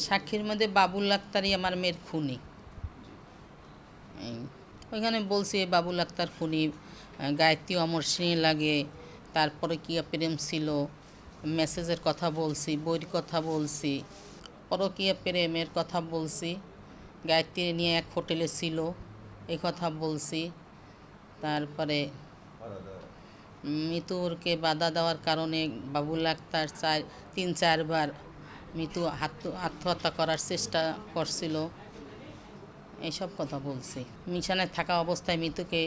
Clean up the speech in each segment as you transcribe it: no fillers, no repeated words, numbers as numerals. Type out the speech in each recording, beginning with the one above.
সাক্ষীর মধ্যে বাবুল আক্তারই আমার মেয়ের খুনি। ওইখানে বলছি বাবুল আক্তার খুনি, গায়ত্রী অমর সিং লাগে, তারপরে কি প্রেম ছিল, মেসেজের কথা বলছি, বইয়ের কথা বলছি, পরকীয়া প্রেমের কথা বলছি, গায়ত্রী নিয়ে এক হোটেলে ছিল এই কথা বলছি। তারপরে মিতুরকে বাধা দেওয়ার কারণে বাবুল আক্তার 3-4বার মিতু আত্মহত্যা করার চেষ্টা করছিল, এইসব কথা বলছি। মিশনে থাকা অবস্থায় মিতুকে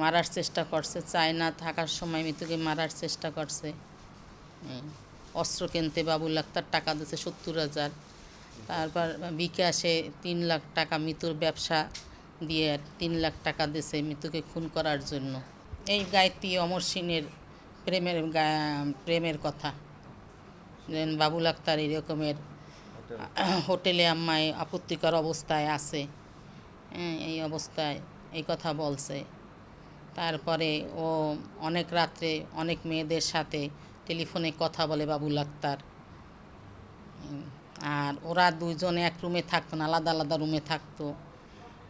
মারার চেষ্টা করছে, চায়না থাকার সময় মিতুকে মারার চেষ্টা করছে। অস্ত্র কিনতে বাবুল আক্তার টাকা দিয়েছে 70,000। তারপর বিকাশে 3 লাখ টাকা মিতুর ব্যবসা দিয়ে 3 লাখ টাকা দিয়েছে মিতুকে খুন করার জন্য। এই গায়ত্রী অমর সিংয়ের প্রেমের কথা, যেন বাবুল আক্তার এরকমের হোটেলে আম্মায় আপত্তিকর অবস্থায় আছে, এই অবস্থায় এই কথা বলছে। তারপরে ও অনেক রাত্রে অনেক মেয়েদের সাথে টেলিফোনে কথা বলে বাবুল আক্তার, আর ওরা দুইজনে এক রুমে থাকতো না, আলাদা আলাদা রুমে থাকতো,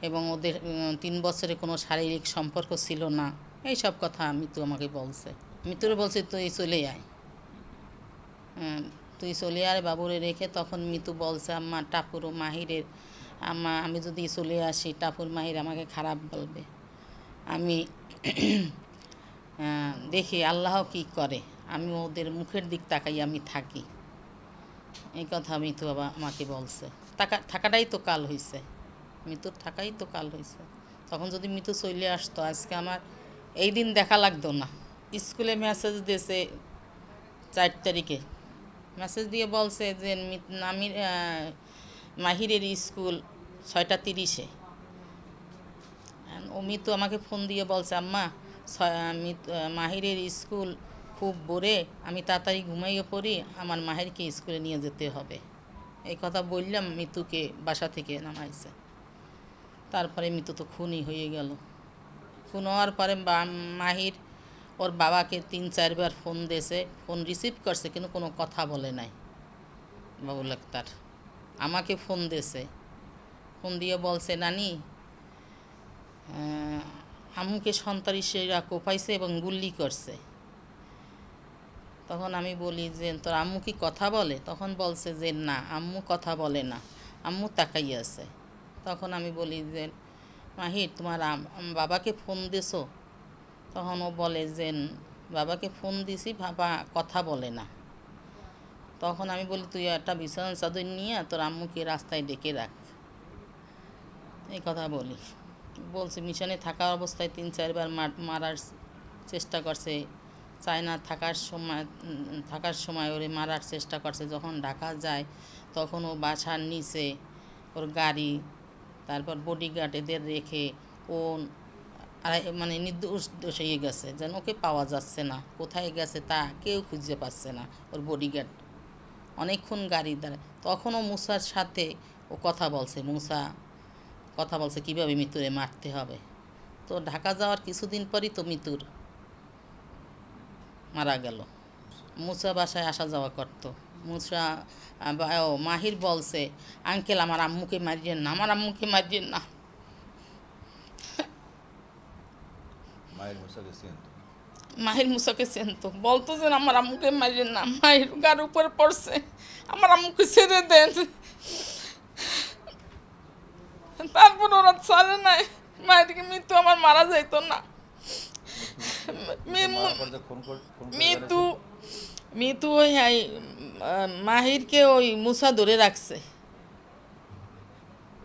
এবং ওদের 3 বছরে কোনো শারীরিক সম্পর্ক ছিল না। এইসব কথা মিতু আমাকে বলছে। মিতুরে বলছে তুই চলে আয়, তুই চলে আয় বাবুরে রেখে। তখন মিতু বলছে আম্মা টাপুর ও মাহিরের, আম্মা আমি যদি চলে আসি টাপুর মাহির আমাকে খারাপ বলবে, আমি দেখি আল্লাহ কি করে, আমি ওদের মুখের দিক তাকাই আমি থাকি। এই কথা মিতু বাবা আমাকে বলছে। থাকাটাই তো কাল হয়েছে, মিতুর থাকাই তো কাল হয়েছে। তখন যদি মিতু চলে আসতো আজকে আমার এই দিন দেখা লাগতো না। স্কুলে মেসেজ দিয়েছে 4 তারিখে, মেসেজ দিয়ে বলছে যে আমি মাহিরের স্কুল 6:30-এ। ও মিতু আমাকে ফোন দিয়ে বলছে আম্মা মাহিরের স্কুল খুব বোরে, আমি তাড়াতাড়ি ঘুমাইয়ে পড়ি, আমার মাহিরকে স্কুলে নিয়ে যেতে হবে। এই কথা বললাম, মিতুকে বাসা থেকে নামাইছে। তারপরে মিতু তো খুনই হয়ে গেল। খুন হওয়ার পরে মাহির ওর বাবাকে 3-4বার ফোন দিয়েছে, ফোন রিসিভ করছে কিন্তু কোনো কথা বলে নাই বাবুল আক্তার। আমাকে ফোন দিয়েছে, ফোন দিয়ে বলছে নানি আম্মুকে সন্ত্রাসীরা কোপাইছে এবং গুলি করছে। তখন আমি বলি যে তোর আম্মু কি কথা বলে? তখন বলছে যে না, আম্মু কথা বলে না, আম্মু তাকাই আছে। তখন আমি বলি যে মাহির তোমার বাবাকে ফোন দিছো? তখন ও বলে যে বাবাকে ফোন দিছি, বাবা কথা বলে না। তখন আমি বলি তুই একটা বিছানার চাদর নিয়ে তোর আম্মুকে রাস্তায় ডেকে রাখ, এই কথা বলি। বলছে মিশনে থাকা অবস্থায় 3-4বার মারার চেষ্টা করছে, চায়না থাকার সময় ওরে মারার চেষ্টা করছে। যখন ঢাকা যায় তখন ও বাসার নিচে ওর গাড়ি, তারপর বডিগার্ড এদের রেখে ও মানে নির্দোষ হয়ে গেছে, যেন ওকে পাওয়া যাচ্ছে না, কোথায় গেছে তা কেউ খুঁজে পাচ্ছে না। ওর বডিগার্ড অনেকক্ষণ গাড়ি দ্বারা, তখনও মুসার সাথে ও কথা বলছে, মুসা কথা বলছে কীভাবে মিতুরে মারতে হবে। তো ঢাকা যাওয়ার কিছুদিন পরই তো মিতুর মারা গেল। মুসা বাসায় আসা যাওয়া করত। মুসা মাহির বলছে আঙ্কেল আমার আম্মুকে মারিয়েন না, আমার আম্মুকে মারিয়েন না। মাহির মুসাকে চেনতো, বলতো যে আমার আম্মুকে মারিয়েন না, মাহির গার উপরে পড়ছে, আমার আম্মুকে ছেড়ে দেন। তারপর ওরা ছাড়ে নাই, মাহিরকে মৃত্যু আমার মারা যাইত না। মিতু ওই মাহিরকে ওই মুসা ধরে রাখছে,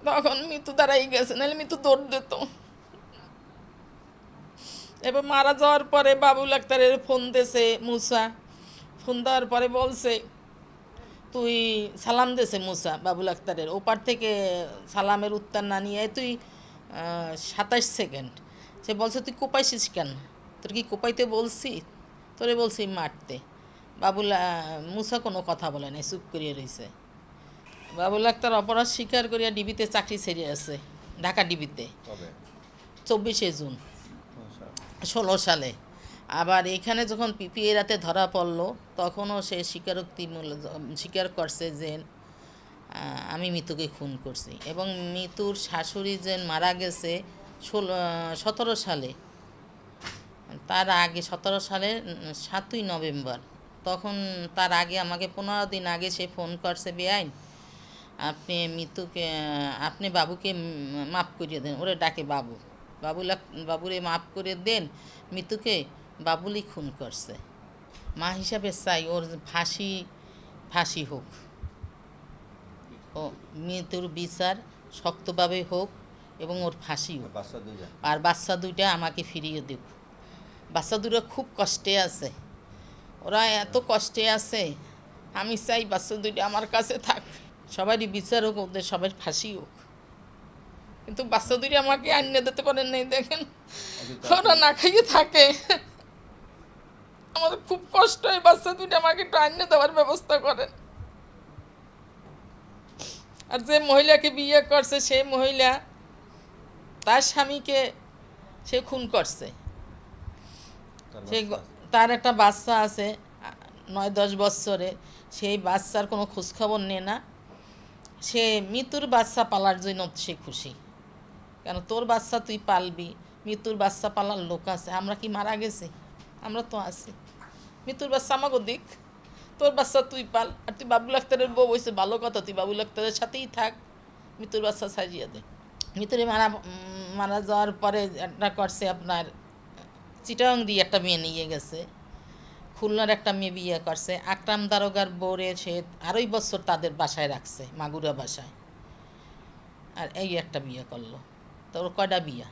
তখন মিতু দাঁড়াই গেছে, নাহলে মিতু দৌড় দিত। এবার মারা যাওয়ার পরে বাবুল আক্তারের ফোন দিয়েছে মুসা, ফোন দেওয়ার পরে বলছে তুই সালাম দিয়েছে মুসা বাবুল আক্তারের ওপার থেকে সালামের উত্তর না নিয়ে তুই 27 সেকেন্ড। সে বলছে তুই কোপাইছিস কেন, তোর কি কোপাইতে বলছি? তোরে বলছি মারতে। মুসা কোনো কথা বলে নাই, চুপ করিয়ে রয়েছে। বাবুল আক্তার অপরাধ স্বীকার করিয়া ডিবিতে চাকরি ছেড়ে আছে, ঢাকা ডিবিতে 24শে জুন 16 সালে। আবার এখানে যখন পিপিএ রাতে ধরা পড়লো তখনও সে স্বীকার করছে যে আমি মিতুকে খুন করছি। এবং মিতুর শাশুড়ি যে মারা গেছে 17 সালে, তার আগে 17 সালের 7ই নভেম্বর, তখন তার আগে আমাকে 15 দিন আগে সে ফোন করছে, বেআইন আপনি মিতুকে আপনি বাবুকে মাফ করিয়ে দেন, ওরে ডাকে বাবু, বাবুরে মাফ করে দেন, মিতুকে বাবুলি খুন করছে। মা হিসাবে চাই ওর ফাঁসি হোক, ও মৃত্যুর বিচার শক্তভাবে হোক এবং ওর ফাঁসি হোক। আর বাচ্চা দুইটা আমাকে ফিরিয়ে দিক। বাচ্চা দুটো খুব কষ্টে আছে, ওরা এত কষ্টে আছে, আমি চাই বাচ্চা দুইটা আমার কাছে থাক, সবারই বিচার হোক, ওদের সবার ফাঁসি হোক। কিন্তু বাচ্চা দুইটা আমাকে আনিয়ে দিতে পারেন নাই, দেখেন ওরা না খাইয়ে থাকে, আমাদের খুব কষ্ট হয়। বাচ্চা দুইটা আমাকে একটু আনিয়ে দেওয়ার ব্যবস্থা করেন। আর যে মহিলাকে বিয়ে করছে সেই মহিলা তার স্বামীকে সে খুন করছে। সে তার একটা বাচ্চা আছে 9-10 বছরে, সেই বাচ্চার কোনো খোঁজখবর নেয় না। সে মৃত্যুর বাচ্চা পালার জন্য সে খুশি, কেন তোর বাচ্চা তুই পালবি, মৃত্যুর বাচ্চা পালার লোক আছে, আমরা কি মারা গেছি? আমরা তো আছি, মৃত্যুর বাচ্চা আমাকে দিক, তোর বাচ্চা তুই পাল। আর তুই বাবুল আক্তারের বউ হয়েছে, ভালো কথা, তুই বাবুল আক্তারের সাথেই থাক, মৃত্যুর বাচ্চা সাজিয়ে দে। মৃত্যুরে মারা যাওয়ার পরে একটা করছে আপনার চিটাং দিয়ে একটা মেয়ে নিয়ে গেছে, খুলনার একটা মেয়ে বিয়ে করছে, আকরাম দারোগার বউরে সে 2.5 বছর তাদের বাসায় রাখছে, মাগুরা বাসায়। আর এই একটা বিয়ে করলো, তোর কয়টা বিয়া?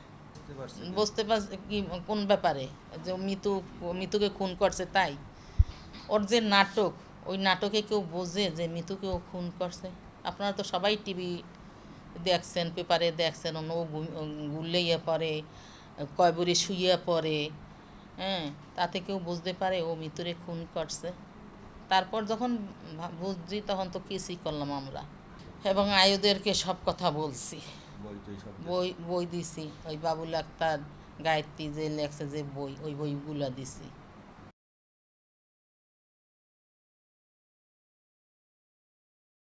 বুঝতে পারছি কি কোন ব্যাপারে, যে মিতুকে খুন করছে তাই। ওর যে নাটক, ওই নাটকে কেউ বোঝে যে মিতুকেও খুন করছে? আপনারা তো সবাই টিভি দেখছেন, পেপারে দেখছেন, ও গুল্লাইয়া পড়ে, কয়বরে শুইয়া পড়ে, হ্যাঁ, তাতে কেউ বুঝতে পারে ও মিতুরে খুন করছে? তারপর যখন বুঝছি তখন তো কিছুই করলাম আমরা, এবং আয়ুদেরকে সব কথা বলছি, বই দিছি, ওই বাবুল আক্তার গায়ত্রী যে লেখছে যে বই, ওই বইগুলা দিছি।